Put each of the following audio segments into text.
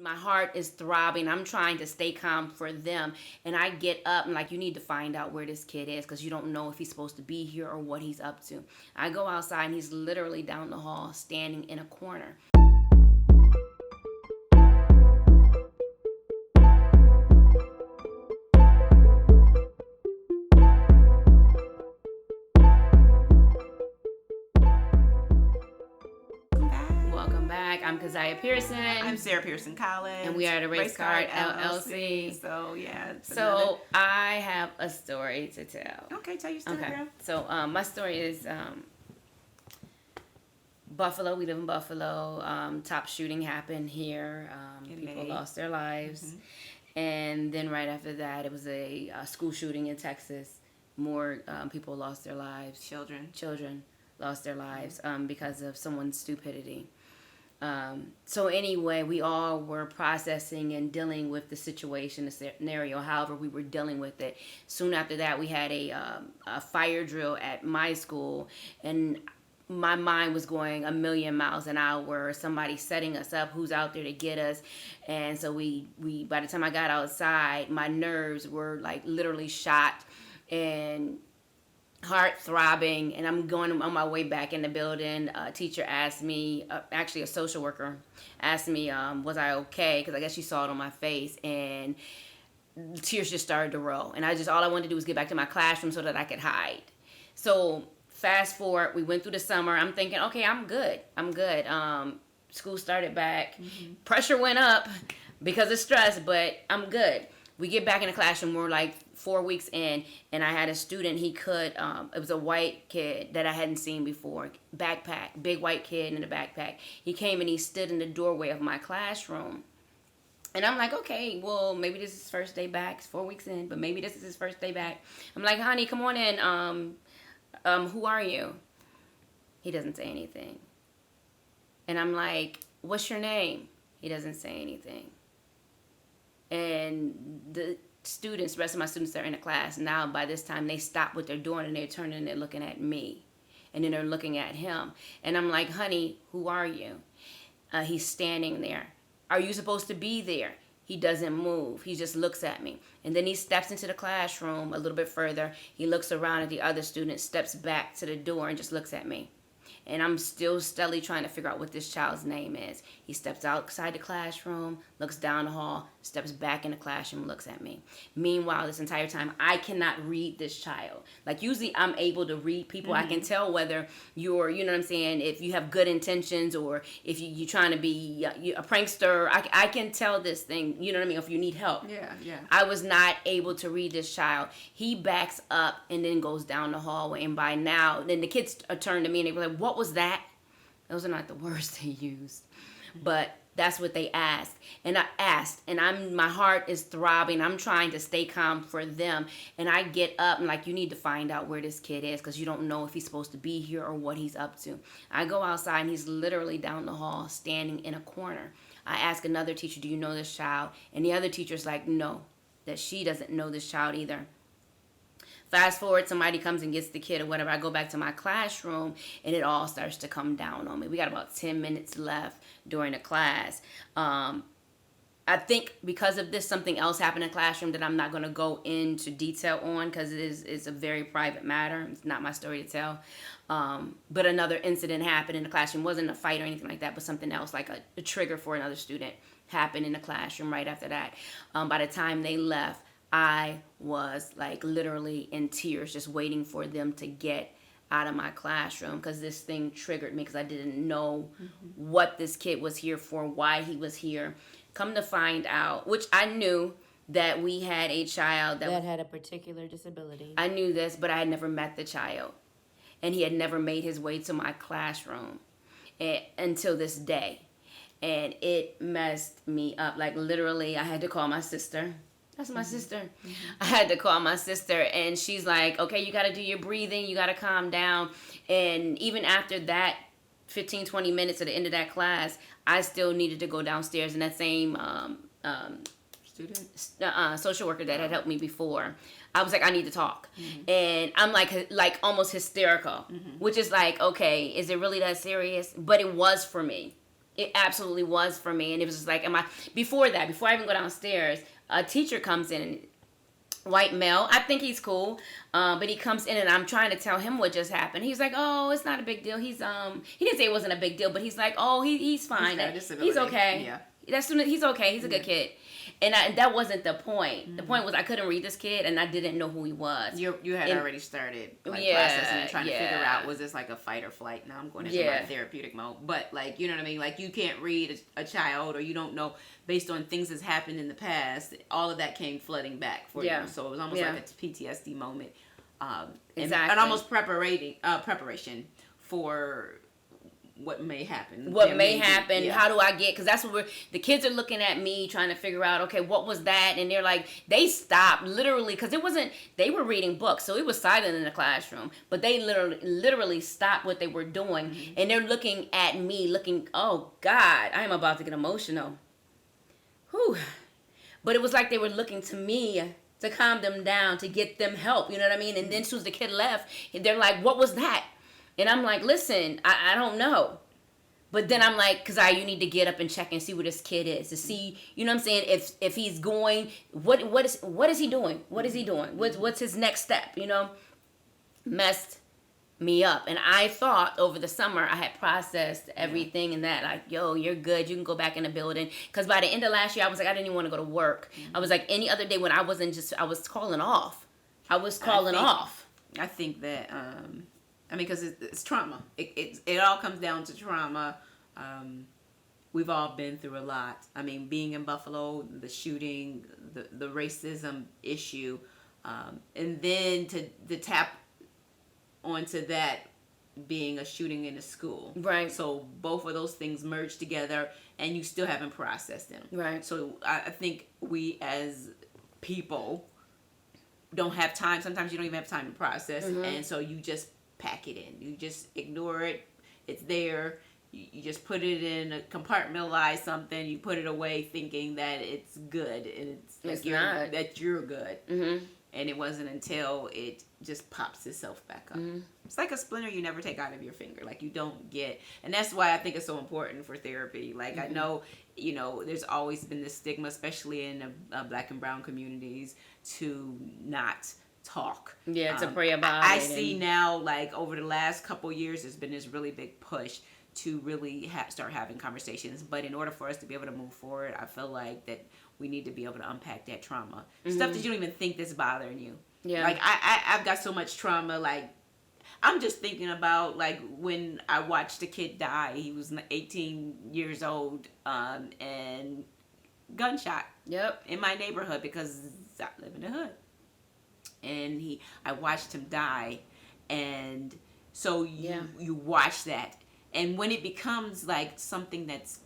My heart is throbbing. I'm trying to stay calm for them. And I get up and like, you need to find out where this kid is because you don't know if he's supposed to be here or what he's up to. I go outside and he's literally down the hall standing in a corner. Welcome back. I'm Keziah Pearson. I'm Sarah Pearson Collins. And we are the Race Card LLC. So, yeah. I have a story to tell. Okay, tell your story, girl. So, my story is Buffalo. We live in Buffalo. Top shooting happened here. People lost their lives. Mm-hmm. And then right after that, it was a school shooting in Texas. More people lost their lives. Children lost their lives because of someone's stupidity. So anyway, we all were processing and dealing with the situation, the scenario, however we were dealing with it. Soon after that, we had a fire drill at my school, and my mind was going a million miles an hour. Somebody setting us up, who's out there to get us. And so we by the time I got outside, my nerves were like literally shot and heart throbbing, and I'm going on my way back in the building. A teacher asked me, actually a social worker asked me, was I okay? Because I guess she saw it on my face, and tears just started to roll. And all I wanted to do was get back to my classroom so that I could hide. So fast forward, we went through the summer. I'm thinking, okay, I'm good. School started back. Mm-hmm. Pressure went up because of stress, but I'm good. We get back in the classroom, we're like 4 weeks in, and I had a student, it was a white kid that I hadn't seen before, backpack, big white kid in a backpack. He came and he stood in the doorway of my classroom. And I'm like, okay, well, maybe this is his first day back. It's 4 weeks in, but maybe this is his first day back. I'm like, honey, come on in. Who are you? He doesn't say anything. And I'm like, what's your name? He doesn't say anything. And the rest of my students that are in the class now, by this time, they stop what they're doing and they're turning and they're looking at me. And then they're looking at him. And I'm like, honey, who are you? He's standing there. Are you supposed to be there? He doesn't move. He just looks at me. And then he steps into the classroom a little bit further. He looks around at the other students, steps back to the door and just looks at me. And I'm still steadily trying to figure out what this child's name is. He steps outside the classroom, looks down the hall, steps back in the classroom, looks at me. Meanwhile, this entire time, I cannot read this child. Like, usually I'm able to read people. Mm-hmm. I can tell whether you're, you know what I'm saying, if you have good intentions or if you're trying to be a prankster. I can tell this thing, you know what I mean, if you need help. Yeah. I was not able to read this child. He backs up and then goes down the hallway. And by now, then the kids turned to me and they were like, what was that? Those are not the words they used, but that's what they asked. And I asked, and my heart is throbbing. I'm trying to stay calm for them. And I get up and like, you need to find out where this kid is because you don't know if he's supposed to be here or what he's up to. I go outside and he's literally down the hall standing in a corner. I ask another teacher, do you know this child? And the other teacher's like, no, that she doesn't know this child either. Fast forward, somebody comes and gets the kid or whatever. I go back to my classroom, and it all starts to come down on me. We got about 10 minutes left during the class. I think because of this, something else happened in the classroom that I'm not going to go into detail on because it's a very private matter. It's not my story to tell. But another incident happened in the classroom. It wasn't a fight or anything like that, but something else, like a trigger for another student, happened in the classroom right after that. By the time they left, I was like literally in tears just waiting for them to get out of my classroom because this thing triggered me because I didn't know what this kid was here for, why he was here. Come to find out, which I knew that we had a child that had a particular disability. I knew this, but I had never met the child. And he had never made his way to my classroom until this day. And it messed me up. Like literally, I had to call my sister. That's my sister. Mm-hmm. I had to call my sister and she's like, okay, you got to do your breathing. You got to calm down. And even after that 15, 20 minutes at the end of that class, I still needed to go downstairs. And that same social worker that had helped me before, I was like, I need to talk. Mm-hmm. And I'm like almost hysterical, which is like, okay, is it really that serious? But it was for me. It absolutely was for me. And it was just like, before I even go downstairs, a teacher comes in, white male. I think he's cool. But he comes in and I'm trying to tell him what just happened. He's like, oh, it's not a big deal. He didn't say it wasn't a big deal, but he's like, oh, he's fine. He's okay. Yeah. He's okay. He's a good kid. And that wasn't the point. Mm-hmm. The point was I couldn't read this kid and I didn't know who he was. You had already started processing and trying to figure out, was this like a fight or flight? Now I'm going into my therapeutic mode. But like, you know what I mean? Like you can't read a child, or you don't know based on things that's happened in the past. All of that came flooding back for you. So it was almost like a PTSD moment. Exactly. And almost preparation for what may happen. How do I get, because that's what the kids are looking at me trying to figure out, okay, what was that? And they're like, they stopped literally, because they were reading books, so it was silent in the classroom, but they literally stopped what they were doing. Mm-hmm. And they're looking at me oh God, I am about to get emotional. Whew. But it was like they were looking to me to calm them down, to get them help, you know what I mean? And then as soon as the kid left, they're like, what was that? And I'm like, listen, I don't know. But then I'm like, because you need to get up and check and see where this kid is, to see, you know what I'm saying, if he's going, what is he doing? What is he doing? What's his next step, you know? Messed me up. And I thought over the summer I had processed everything and that, like, yo, you're good, you can go back in the building. Because by the end of last year, I was like, I didn't even want to go to work. Mm-hmm. I was like, any other day when I was calling off. I think that, because it's trauma. It all comes down to trauma. We've all been through a lot. I mean, being in Buffalo, the shooting, the racism issue, and then to tap onto that being a shooting in a school. Right. So both of those things merge together, and you still haven't processed them. Right. So I think we as people don't have time. Sometimes you don't even have time to process, mm-hmm. and so you just pack it in. You just ignore it. It's there. You just put it in a compartmentalize something. You put it away thinking that it's good, and it's not. That you're good. Mm-hmm. And it wasn't until it just pops itself back up. Mm-hmm. It's like a splinter you never take out of your finger. Like you don't get, and that's why I think it's so important for therapy. Like mm-hmm. I know, there's always been this stigma, especially in Black and brown communities, to not talk. Yeah, to pray about it. I see now, like over the last couple years, there's been this really big push to really start having conversations. But in order for us to be able to move forward, I feel like that we need to be able to unpack that trauma. Mm-hmm. Stuff that you don't even think that's bothering you. Yeah. Like I've got so much trauma. Like I'm just thinking about like when I watched a kid die. He was 18 years old and gunshot. Yep. In my neighborhood because I live in the hood. And I watched him die, and so you watch that, and when it becomes like something that's,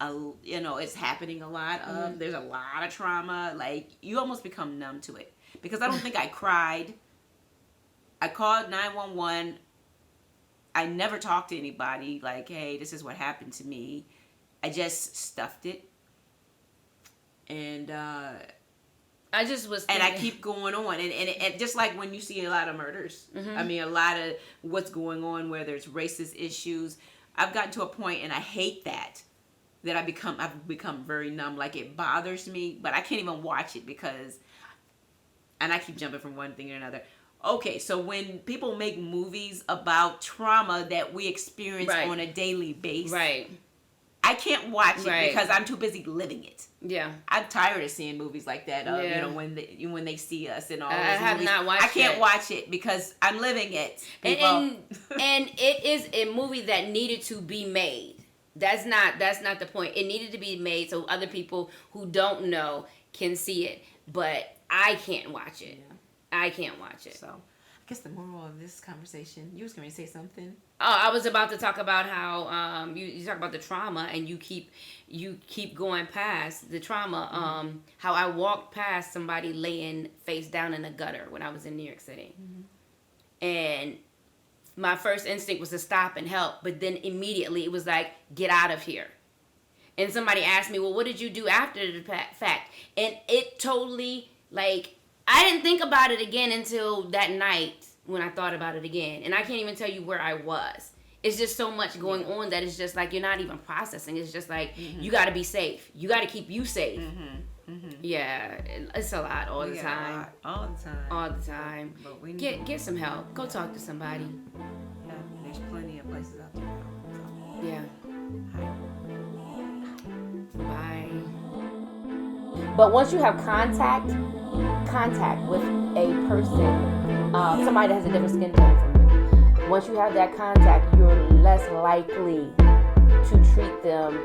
it's happening a lot of, mm-hmm. there's a lot of trauma, like you almost become numb to it, because I don't think I cried. I called 911. I never talked to anybody like, hey, this is what happened to me. I just stuffed it, and I just was thinking. And I keep going on. And just like when you see a lot of murders, mm-hmm. I mean, a lot of what's going on where there's racist issues, I've gotten to a point, and I hate that I've become very numb. Like it bothers me, but I can't even watch it because, and I keep jumping from one thing to another. Okay, so when people make movies about trauma that we experience on a daily basis. Right. I can't watch it because I'm too busy living it. Yeah, I'm tired of seeing movies like that. When they see us and all. I have movies. Not watched. I can't watch it because I'm living it. And it is a movie that needed to be made. That's not the point. It needed to be made so other people who don't know can see it. But I can't watch it. Yeah. I can't watch it. So I guess the moral of this conversation, you was going to say something. Oh, I was about to talk about how you talk about the trauma, and you keep going past the trauma. Mm-hmm. How I walked past somebody laying face down in a gutter when I was in New York City, mm-hmm. and my first instinct was to stop and help, but then immediately it was like, get out of here. And somebody asked me, well, what did you do after the fact? And it totally, like, I didn't think about it again until that night when I thought about it again. And I can't even tell you where I was. it's just so much going on that it's just like you're not even processing. It's just like you got to be safe. You got to keep you safe. Yeah, it's a lot all the time. All the time. All the time. But we Get some help. Go talk to somebody. Yeah, there's plenty of places out there now. So. Yeah. Hi. Bye. But once you have contact with a person, somebody that has a different skin tone from you, once you have that contact, you're less likely to treat them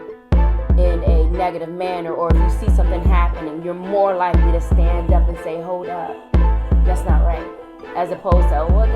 in a negative manner, or if you see something happening, you're more likely to stand up and say, hold up, that's not right, as opposed to, well,